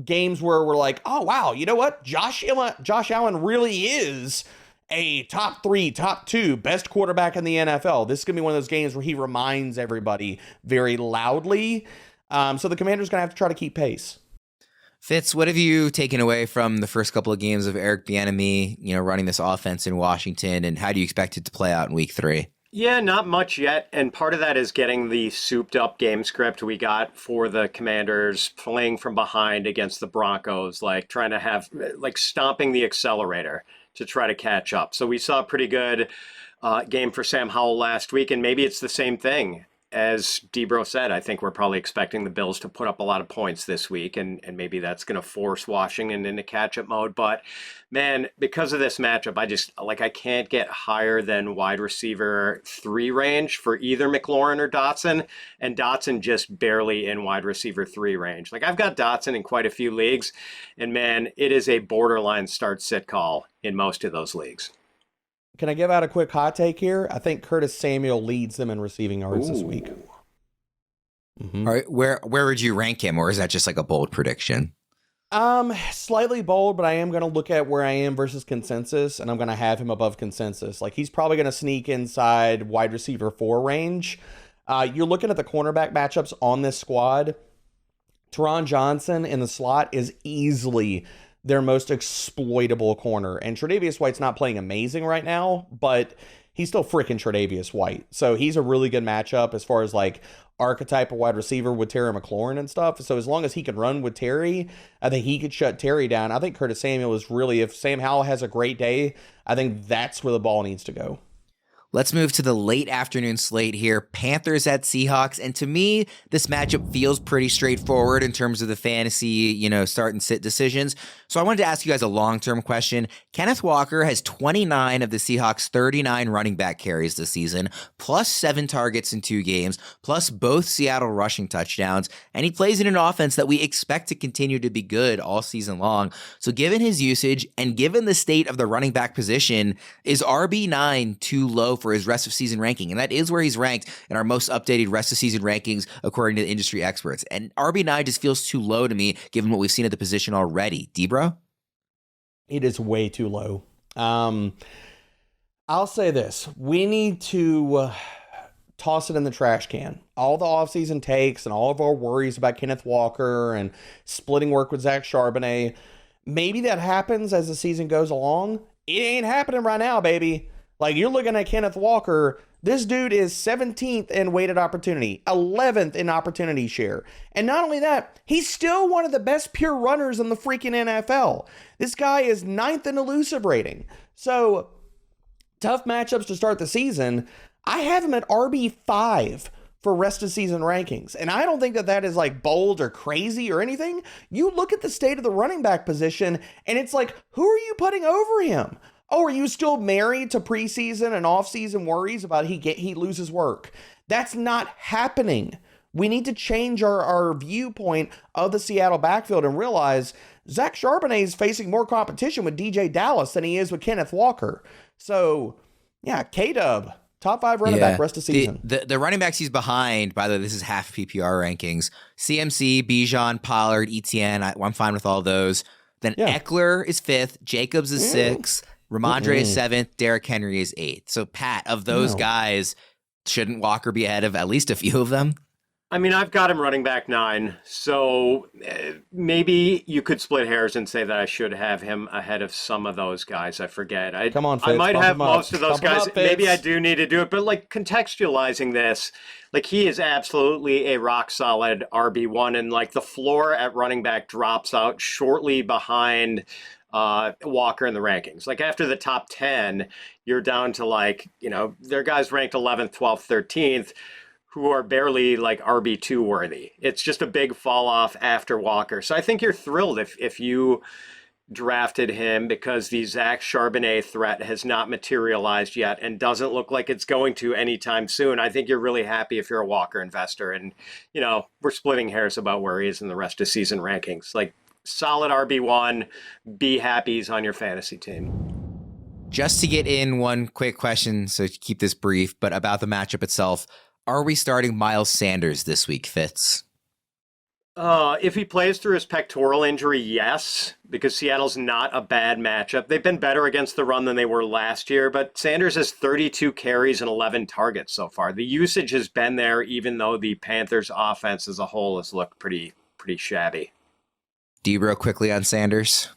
B: games where we're like, oh, wow, you know what? Josh Allen really is a top 3, top 2 best quarterback in the NFL. This is going to be one of those games where he reminds everybody very loudly. So the Commanders going to have to try to keep pace.
A: Fitz, what have you taken away from the first couple of games of Eric Bieniemy, running this offense in Washington, and how do you expect it to play out in week 3?
C: Yeah, not much yet. And part of that is getting the souped up game script we got for the Commanders playing from behind against the Broncos, trying to have, stomping the accelerator to try to catch up. So we saw a pretty good game for Sam Howell last week, and maybe it's the same thing. As Debro said, I think we're probably expecting the Bills to put up a lot of points this week, and maybe that's going to force Washington into catch-up mode. But, man, because of this matchup, I can't get higher than wide receiver 3 range for either McLaurin or Dotson, and Dotson just barely in wide receiver 3 range. I've got Dotson in quite a few leagues, and, man, it is a borderline start-sit call in most of those leagues.
B: Can I give out a quick hot take here? I think Curtis Samuel leads them in receiving yards this week.
A: Mm-hmm. All right, where would you rank him, or is that just a bold prediction?
B: Slightly bold, but I am going to look at where I am versus consensus, and I'm going to have him above consensus. He's probably going to sneak inside wide receiver 4 range. You're looking at the cornerback matchups on this squad. Teron Johnson in the slot is easily their most exploitable corner. And Tre'Davious White's not playing amazing right now, but he's still freaking Tre'Davious White. So he's a really good matchup as far as like archetype of wide receiver with Terry McLaurin and stuff. So as long as he can run with Terry, I think he could shut Terry down. I think Curtis Samuel is really, if Sam Howell has a great day, I think that's where the ball needs to go.
A: Let's move to the late afternoon slate here. Panthers at Seahawks. And to me, this matchup feels pretty straightforward in terms of the fantasy, start and sit decisions. So I wanted to ask you guys a long-term question. Kenneth Walker has 29 of the Seahawks' 39 running back carries this season, plus 7 targets in 2 games, plus both Seattle rushing touchdowns. And he plays in an offense that we expect to continue to be good all season long. So given his usage and given the state of the running back position, is RB9 too low for his rest of season ranking? And that is where he's ranked in our most updated rest of season rankings according to the industry experts. And RB9 just feels too low to me given what we've seen at the position already. Debro?
B: It is way too low. I'll say this. We need to toss it in the trash can. All the offseason takes and all of our worries about Kenneth Walker and splitting work with Zach Charbonnet, maybe that happens as the season goes along. It ain't happening right now, baby. Like, you're looking at Kenneth Walker. This dude is 17th in weighted opportunity, 11th in opportunity share. And not only that, he's still one of the best pure runners in the freaking NFL. This guy is 9th in elusive rating. So, tough matchups to start the season. I have him at RB5 for rest of season rankings. And I don't think that that is like bold or crazy or anything. You look at the state of the running back position, and it's like, who are you putting over him? Oh, are you still married to preseason and offseason worries about he loses work? That's not happening. We need to change our viewpoint of the Seattle backfield and realize Zach Charbonnet is facing more competition with DJ Dallas than he is with Kenneth Walker. So, yeah, K-Dub, top 5 running back rest of season.
A: The running backs he's behind, by the way, this is half PPR rankings. CMC, Bijan, Pollard, Etienne, I'm fine with all those. Then Eckler is 5th, Jacobs is 6th. Ramondre is 7th. Derrick Henry is 8th. So, Pat, of those guys, shouldn't Walker be ahead of at least a few of them?
C: I mean, I've got him running back 9. So maybe you could split hairs and say that I should have him ahead of some of those guys. I forget.
B: Come on, Fitz,
C: I might have most of those guys.
B: Up,
C: maybe I do need to do it. But like contextualizing this, like he is absolutely a rock solid RB1. And like the floor at running back drops out shortly behind Walker in the rankings. Like after the top 10, you're down to like, there are guys ranked 11th, 12th, 13th who are barely like RB2 worthy. It's just a big fall off after Walker. So I think you're thrilled if you drafted him because the Zach Charbonnet threat has not materialized yet and doesn't look like it's going to anytime soon. I think you're really happy if you're a Walker investor. And, we're splitting hairs about where he is in the rest of season rankings. Like, solid RB1, be happy he's on your fantasy team.
A: Just to get in one quick question, so to keep this brief, but about the matchup itself, are we starting Miles Sanders this week, Fitz?
C: If he plays through his pectoral injury, yes, because Seattle's not a bad matchup. They've been better against the run than they were last year, but Sanders has 32 carries and 11 targets so far. The usage has been there, even though the Panthers' offense as a whole has looked pretty shabby.
A: Debro, quickly on Sanders.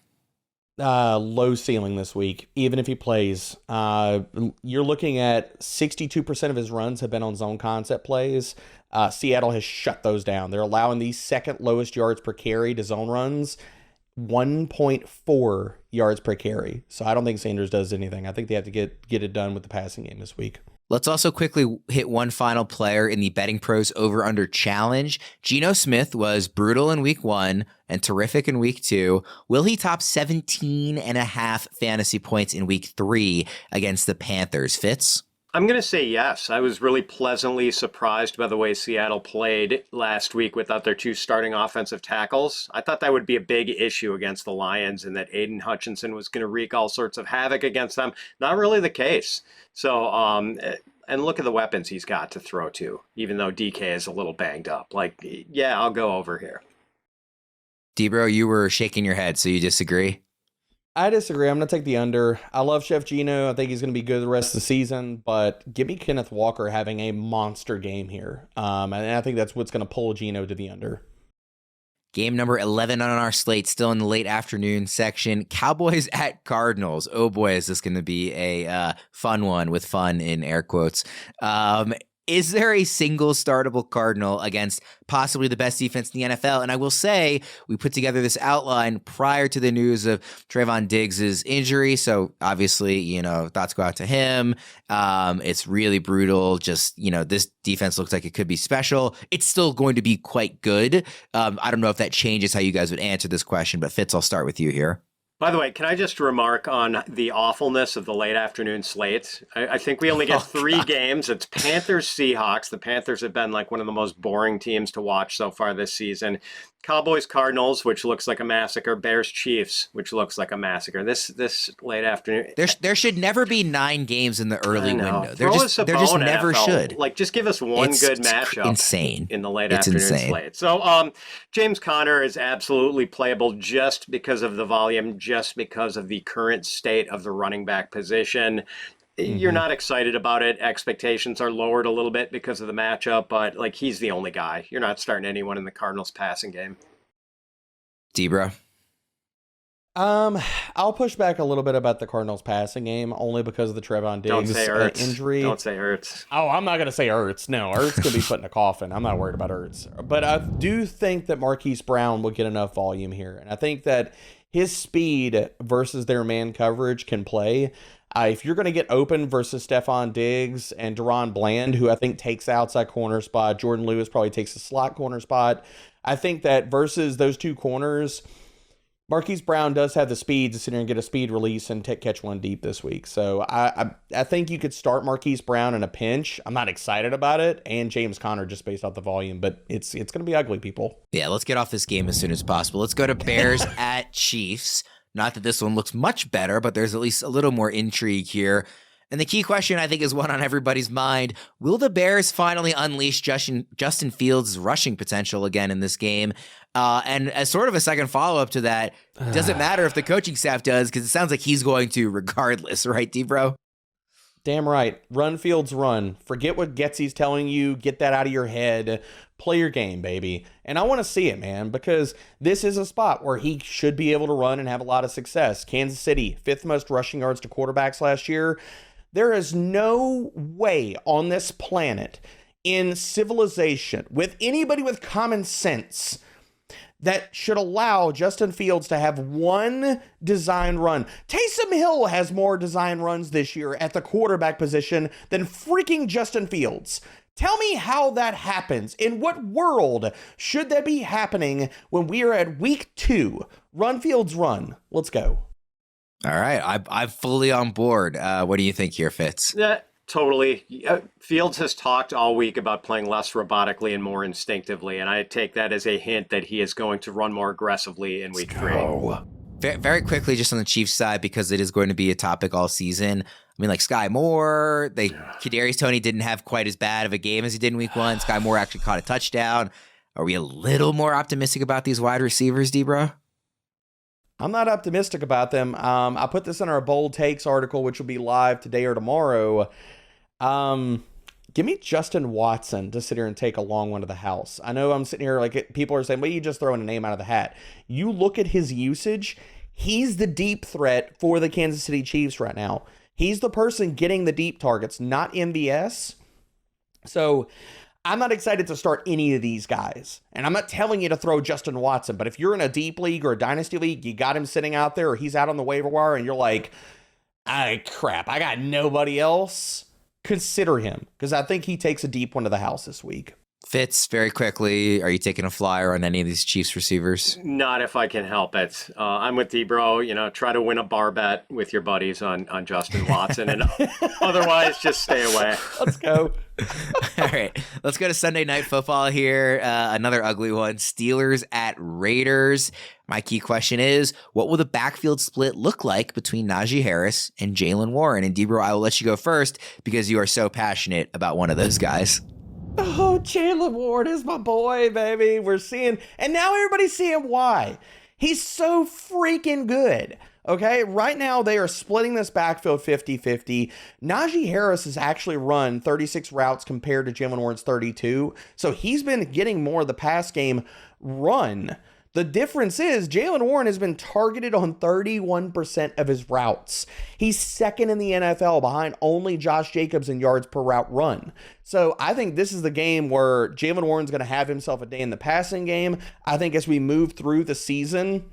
B: Low ceiling this week, even if he plays. You're looking at 62% of his runs have been on zone concept plays. Seattle has shut those down. They're allowing the second lowest yards per carry to zone runs, 1.4 yards per carry. So I don't think Sanders does anything. I think they have to get it done with the passing game this week.
A: Let's also quickly hit one final player in the Betting Pros over-under challenge. Geno Smith was brutal in week 1 and terrific in week 2. Will he top 17.5 fantasy points in week 3 against the Panthers? Fitz?
C: I'm going to say yes. I was really pleasantly surprised by the way Seattle played last week without their 2 starting offensive tackles. I thought that would be a big issue against the Lions and that Aiden Hutchinson was going to wreak all sorts of havoc against them. Not really the case. So, and look at the weapons he's got to throw to, even though DK is a little banged up. Like, yeah, I'll go over here.
A: Debro, you were shaking your head, so you disagree?
B: I disagree. I'm going to take the under. I love Chef Geno. I think he's going to be good the rest of the season, but give me Kenneth Walker having a monster game here. And I think that's what's going to pull Geno to the under.
A: Game number 11 on our slate, still in the late afternoon section. Cowboys at Cardinals. Oh boy, is this going to be a fun one with fun in air quotes. Is there a single startable Cardinal against possibly the best defense in the NFL? And I will say, we put together this outline prior to the news of Trayvon Diggs' injury. So obviously, thoughts go out to him. It's really brutal. Just, this defense looks like it could be special. It's still going to be quite good. I don't know if that changes how you guys would answer this question, but Fitz, I'll start with you here.
C: By the way, can I just remark on the awfulness of the late afternoon slate? I think we only get three games. It's Panthers, Seahawks. The Panthers have been like one of the most boring teams to watch so far this season. Cowboys, Cardinals, which looks like a massacre. Bears, Chiefs, which looks like a massacre. This late afternoon.
A: There should never be 9 games in the early window. There just never
C: NFL.
A: should.
C: Like, just give us one good matchup.
A: Insane
C: in the late afternoon slate. So, James Conner is absolutely playable just because of the volume, just because of the current state of the running back position. You're not excited about it. Expectations are lowered a little bit because of the matchup, but like, he's the only guy. You're not starting anyone in the Cardinals passing game.
A: Debra?
B: I'll push back a little bit about the Cardinals passing game only because of the Trayvon Diggs injury.
C: Don't say Ertz.
B: Oh, I'm not going to say Ertz. No, Ertz could be put in a coffin. I'm not worried about Ertz. But I do think that Marquise Brown will get enough volume here. And I think that his speed versus their man coverage can play. If you're going to get open versus Stephon Diggs and Deron Bland, who I think takes the outside corner spot, Jordan Lewis probably takes the slot corner spot. I think that versus those two corners, Marquise Brown does have the speed to sit here and get a speed release and catch one deep this week. So I think you could start Marquise Brown in a pinch. I'm not excited about it. And James Conner just based off the volume, but it's going to be ugly, people.
A: Yeah, let's get off this game as soon as possible. Let's go to Bears at Chiefs. Not that this one looks much better, but there's at least a little more intrigue here. And the key question, I think, is one on everybody's mind. Will the Bears finally unleash Justin Fields' rushing potential again in this game? And as sort of a second follow-up to that, doesn't matter if the coaching staff does, because it sounds like he's going to regardless, right, D-Bro?
B: Damn right. Run, Fields, run. Forget what Getsy's telling you. Get that out of your head. Play your game, baby. And I want to see it, man, because this is a spot where he should be able to run and have a lot of success. Kansas City, 5th most rushing yards to quarterbacks last year. There is no way on this planet in civilization with anybody with common sense that should allow Justin Fields to have one design run. Taysom Hill has more design runs this year at the quarterback position than freaking Justin Fields. Tell me how that happens. In what world should that be happening when we are at week 2? Run, Fields, run. Let's go.
A: All right. I'm fully on board. What do you think here, Fitz?
C: Yeah, totally. Fields has talked all week about playing less robotically and more instinctively, and I take that as a hint that he is going to run more aggressively in week 3.
A: Very quickly, just on the Chiefs side, because it is going to be a topic all season. I mean, like Sky Moore, Kadarius Toney didn't have quite as bad of a game as he did in week 1. Sky Moore actually caught a touchdown. Are we a little more optimistic about these wide receivers, Debra?
B: I'm not optimistic about them. I put this in our Bold Takes article, which will be live today or tomorrow. Give me Justin Watson to sit here and take a long one to the house. I know I'm sitting here like people are saying, well, you just throwing a name out of the hat. You look at his usage. He's the deep threat for the Kansas City Chiefs right now. He's the person getting the deep targets, not MVS. So I'm not excited to start any of these guys. And I'm not telling you to throw Justin Watson, but if you're in a deep league or a dynasty league, you got him sitting out there or he's out on the waiver wire and you're like, crap, I got nobody else. Consider him because I think he takes a deep one to the house this week.
A: Fitz, very quickly, are you taking a flyer on any of these Chiefs receivers?
C: Not if I can help it. I'm with D-Bro. Try to win a bar bet with your buddies on Justin Watson, and otherwise just stay away.
B: Let's go.
A: All right, let's go to Sunday Night Football here. Another ugly one. Steelers at Raiders. My key question is, what will the backfield split look like between Najee Harris and Jaylen Warren? And D-Bro, I will let you go first because you are so passionate about one of those guys.
B: Oh, Jaylen Warren is my boy, baby. We're seeing, and now everybody's seeing why. He's so freaking good. Okay, right now they are splitting this backfield 50-50. Najee Harris has actually run 36 routes compared to Jaylen Warren's 32. So he's been getting more of the pass game run The difference is Jaylen Warren has been targeted on 31% of his routes. He's second in the NFL behind only Josh Jacobs in yards per route run. So I think this is the game where Jaylen Warren's going to have himself a day in the passing game. I think as we move through the season,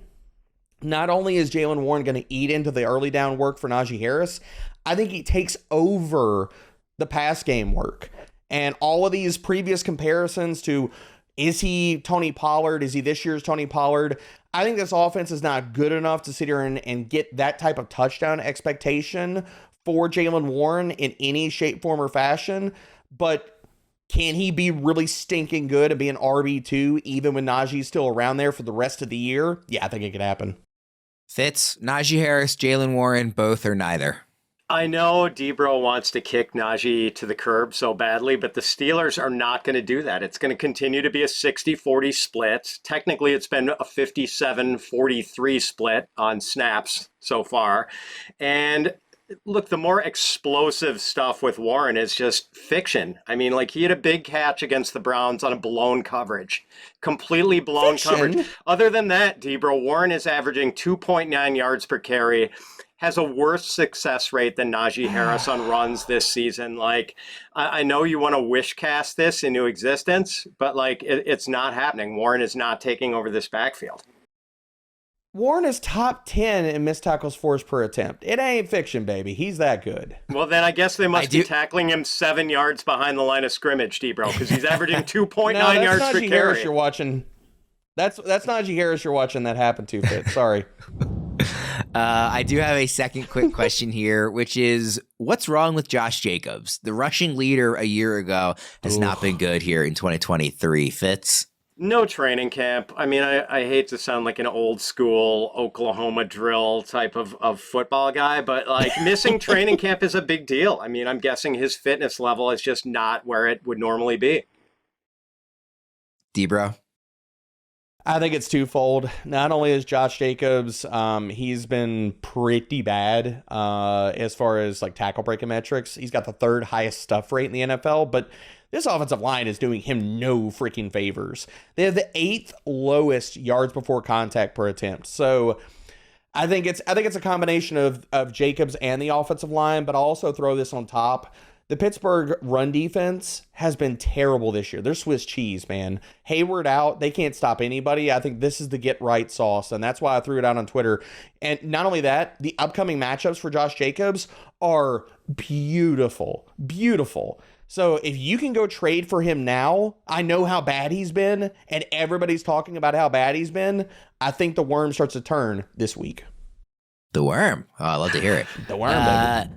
B: not only is Jaylen Warren going to eat into the early down work for Najee Harris, I think he takes over the pass game work. And all of these previous comparisons to, is he Tony Pollard? Is he this year's Tony Pollard? I think this offense is not good enough to sit here and get that type of touchdown expectation for Jaylen Warren in any shape, form, or fashion. But can he be really stinking good and be an RB2 even when Najee's still around there for the rest of the year? Yeah, I think it could happen.
A: Fitz, Najee Harris, Jaylen Warren, both or neither?
C: I know Debro wants to kick Najee to the curb so badly, but the Steelers are not going to do that. It's going to continue to be a 60-40 split. Technically, it's been a 57-43 split on snaps so far. And look, the more explosive stuff with Warren is just fiction. I mean, like, he had a big catch against the Browns on a blown coverage. Completely blown coverage. Other than that, Debro, Warren is averaging 2.9 yards per carry, has a worse success rate than Najee Harris on runs this season. Like, I know you want to wish cast this into existence, but like, it's not happening. Warren is not taking over this backfield.
B: Warren is top 10 in missed tackles forced per attempt. It ain't fiction, baby. He's that good.
C: Well, then I guess they must be tackling him 7 yards behind the line of scrimmage, Debro, because he's averaging 2.9 yards per carry.
B: Harris you're watching. That's Najee Harris you're watching that happen to, Fitz. Sorry.
A: I do have a second quick question here, which is, what's wrong with Josh Jacobs? The rushing leader a year ago has not been good here in 2023. Fitz?
C: No training camp. I mean, I hate to sound like an old school Oklahoma drill type of football guy, but like, missing training camp is a big deal. I mean, I'm guessing his fitness level is just not where it would normally be.
A: Debro?
B: I think it's twofold. Not only is Josh Jacobs, he's been pretty bad as far as like tackle breaking metrics. He's got the third highest stuff rate in the NFL, but this offensive line is doing him no freaking favors. They have the 8th lowest yards before contact per attempt. So I think it's a combination of Jacobs and the offensive line, but I'll also throw this on top. The Pittsburgh run defense has been terrible this year. They're Swiss cheese, man. Hayward out. They can't stop anybody. I think this is the get right sauce, and that's why I threw it out on Twitter. And not only that, the upcoming matchups for Josh Jacobs are beautiful. Beautiful. So if you can go trade for him now, I know how bad he's been, and everybody's talking about how bad he's been. I think the worm starts to turn this week.
A: The worm. Oh, I love to hear it.
B: The worm, baby.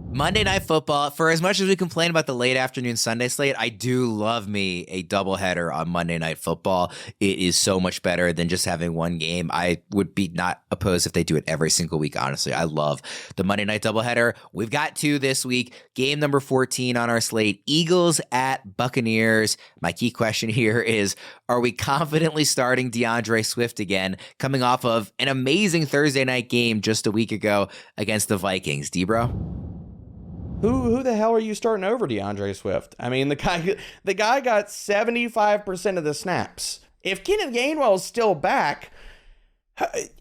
A: Monday Night Football, for as much as we complain about the late afternoon Sunday slate, I do love me a doubleheader on Monday Night Football. It is so much better than just having one game. I would be not opposed if they do it every single week, honestly. I love the Monday Night doubleheader. We've got 2 this week. Game number 14 on our slate, Eagles at Buccaneers. My key question here is, are we confidently starting DeAndre Swift again, coming off of an amazing Thursday night game just a week ago against the Vikings? Debro?
B: Who the hell are you starting over DeAndre Swift? I mean, the guy got 75% of the snaps. If Keenan Gainwell is still back,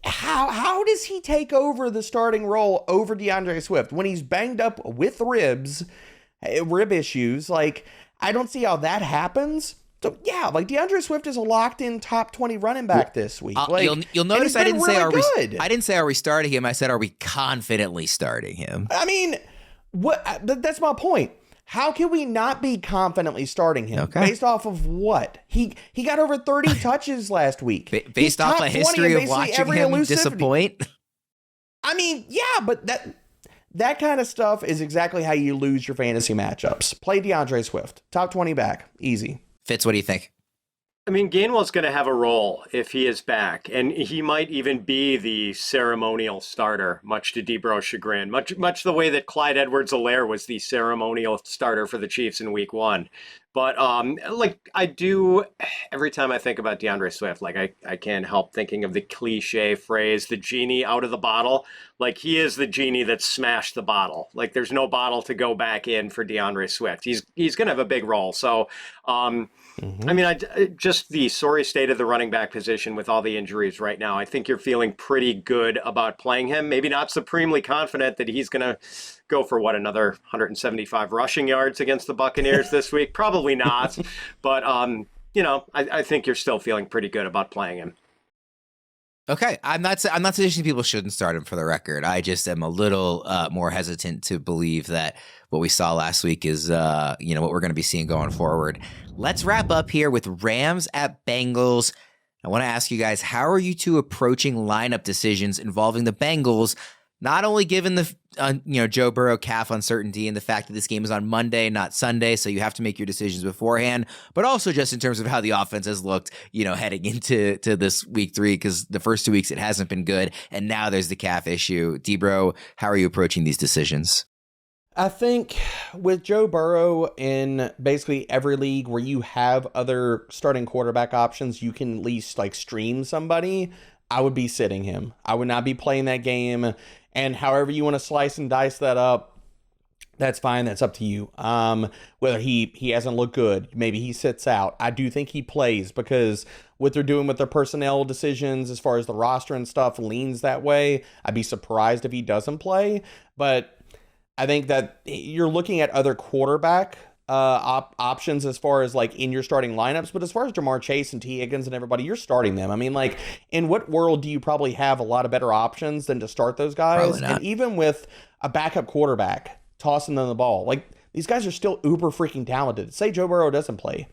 B: how does he take over the starting role over DeAndre Swift when he's banged up with rib issues? Like, I don't see how that happens. So yeah, like, DeAndre Swift is a locked-in top 20 running back this week. Like,
A: you'll notice I didn't say
B: I
A: didn't say are we starting him. I said, are we confidently starting him?
B: I mean, that's my point. How can we not be confidently starting him? Okay. Based off of what? He got over 30 touches last week.
A: Based off a history of watching him disappoint?
B: I mean, yeah, but that kind of stuff is exactly how you lose your fantasy matchups. Play DeAndre Swift. Top 20 back. Easy.
A: Fitz, what do you think?
C: I mean, Gainwell's going to have a role if he is back, and he might even be the ceremonial starter, much to Debro's chagrin, much the way that Clyde Edwards-Helaire was the ceremonial starter for the Chiefs in Week 1. But like I do, every time I think about DeAndre Swift, like I can't help thinking of the cliche phrase, the genie out of the bottle. Like he is the genie that smashed the bottle. Like there's no bottle to go back in for DeAndre Swift. He's going to have a big role. So, I mean, just the sorry state of the running back position with all the injuries right now. I think you're feeling pretty good about playing him. Maybe not supremely confident that he's going to go for another 175 rushing yards against the Buccaneers this week. Probably not. But, I think you're still feeling pretty good about playing him.
A: Okay, I'm not suggesting people shouldn't start him for the record. I just am a little more hesitant to believe that what we saw last week is, what we're going to be seeing going forward. Let's wrap up here with Rams at Bengals. I want to ask you guys, how are you two approaching lineup decisions involving the Bengals? Not only given the Joe Burrow calf uncertainty and the fact that this game is on Monday, not Sunday, so you have to make your decisions beforehand, but also just in terms of how the offense has looked, heading into this week 3, because the first 2 weeks it hasn't been good, and now there's the calf issue. D-Bro, how are you approaching these decisions?
B: I think with Joe Burrow in basically every league where you have other starting quarterback options, you can at least stream somebody. I would be sitting him. I would not be playing that game. And however you want to slice and dice that up, that's fine. That's up to you. Whether he hasn't looked good, maybe he sits out. I do think he plays because what they're doing with their personnel decisions as far as the roster and stuff leans that way. I'd be surprised if he doesn't play. But I think that you're looking at other quarterback options as far as in your starting lineups, but as far as Ja'Marr Chase and T. Higgins and everybody, you're starting them. I mean, in what world do you probably have a lot of better options than to start those guys? And even with a backup quarterback tossing them the ball, these guys are still uber freaking talented. Say Joe Burrow doesn't play.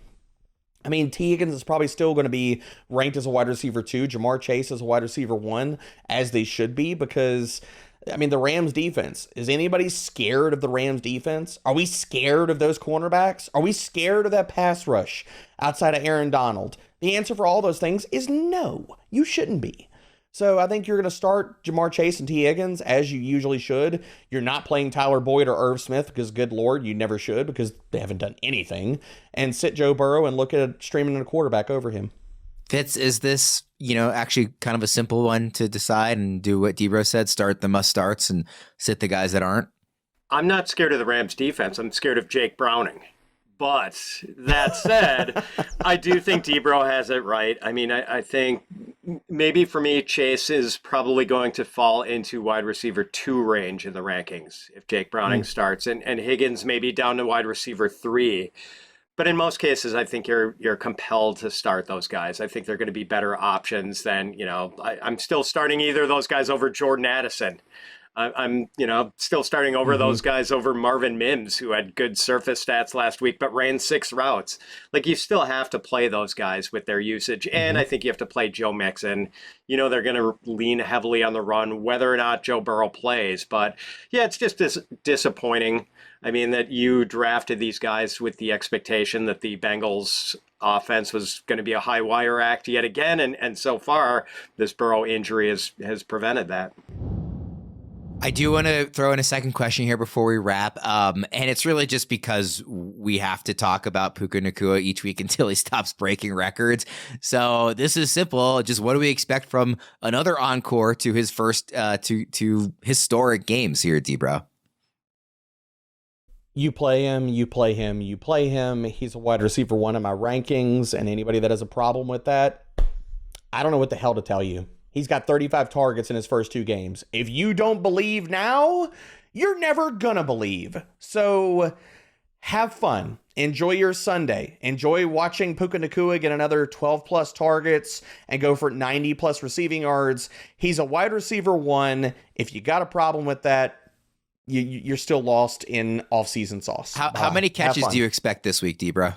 B: I mean, T. Higgins is probably still going to be ranked as a wide receiver 2. Ja'Marr Chase is a wide receiver 1, as they should be, because the Rams defense, is anybody scared of the Rams defense? Are we scared of those cornerbacks? Are we scared of that pass rush outside of Aaron Donald? The answer for all those things is no, you shouldn't be. So I think you're going to start Ja'Marr Chase and T. Higgins as you usually should. You're not playing Tyler Boyd or Irv Smith because, good Lord, you never should because they haven't done anything. And sit Joe Burrow and look at streaming a quarterback over him.
A: Fitz, is this, actually kind of a simple one to decide and do what D-Bro said, start the must-starts and sit the guys that aren't?
C: I'm not scared of the Rams defense. I'm scared of Jake Browning. But that said, I do think D-Bro has it right. I mean, I think maybe for me, Chase is probably going to fall into wide receiver 2 range in the rankings if Jake Browning starts, and Higgins maybe down to wide receiver 3. But in most cases, I think you're compelled to start those guys. I think they're going to be better options than, I'm still starting either of those guys over Jordan Addison. I'm still starting over those guys over Marvin Mims, who had good surface stats last week, but ran 6 routes. You still have to play those guys with their usage. And I think you have to play Joe Mixon. They're going to lean heavily on the run, whether or not Joe Burrow plays. But yeah, it's just disappointing. I mean, that you drafted these guys with the expectation that the Bengals offense was going to be a high wire act yet again. And so far, this Burrow injury has prevented that.
A: I do want to throw in a second question here before we wrap. And it's really just because we have to talk about Puca Nacua each week until he stops breaking records. So this is simple. Just what do we expect from another encore to his first to historic games here, D-Bro?
B: You play him, you play him, you play him. He's a wide receiver 1 in my rankings, and anybody that has a problem with that, I don't know what the hell to tell you. He's got 35 targets in his first 2 games. If you don't believe now, you're never gonna believe. So have fun. Enjoy your Sunday. Enjoy watching Puca Nacua get another 12-plus targets and go for 90-plus receiving yards. He's a wide receiver 1. If you got a problem with that, you're still lost in off-season sauce.
A: How many catches do you expect this week, D-Bro?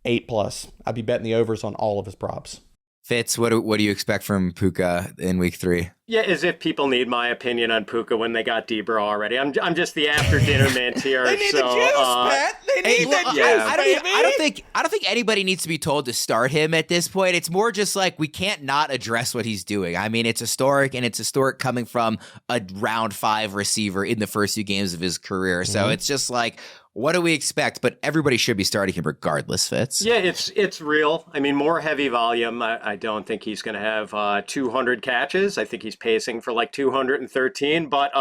B: 8+. I'd be betting the overs on all of his props.
A: Fitz, what do you expect from Puca in week 3?
C: Yeah, as if people need my opinion on Puca when they got D-Bro already. I'm just the after dinner mint here.
B: They need the juice, Pat. They need the juice, baby.
A: I don't think anybody needs to be told to start him at this point. It's more just we can't not address what he's doing. I mean, it's historic, and it's historic coming from a round 5 receiver in the first 2 games of his career. So it's just what do we expect? But everybody should be starting him regardless, Fitz.
C: Yeah, it's real. I mean, more heavy volume. I don't think he's going to have 200 catches. I think he's pacing for like 213. But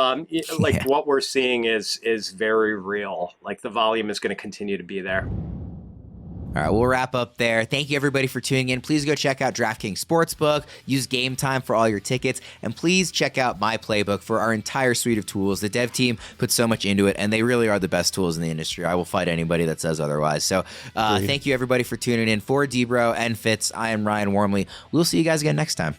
C: what we're seeing is very real. Like the volume is going to continue to be there.
A: All right, we'll wrap up there. Thank you, everybody, for tuning in. Please go check out DraftKings Sportsbook. Use Game Time for all your tickets. And please check out My Playbook for our entire suite of tools. The dev team puts so much into it, and they really are the best tools in the industry. I will fight anybody that says otherwise. So thank you, everybody, for tuning in. For Debro and Fitz, I am Ryan Wormeli. We'll see you guys again next time.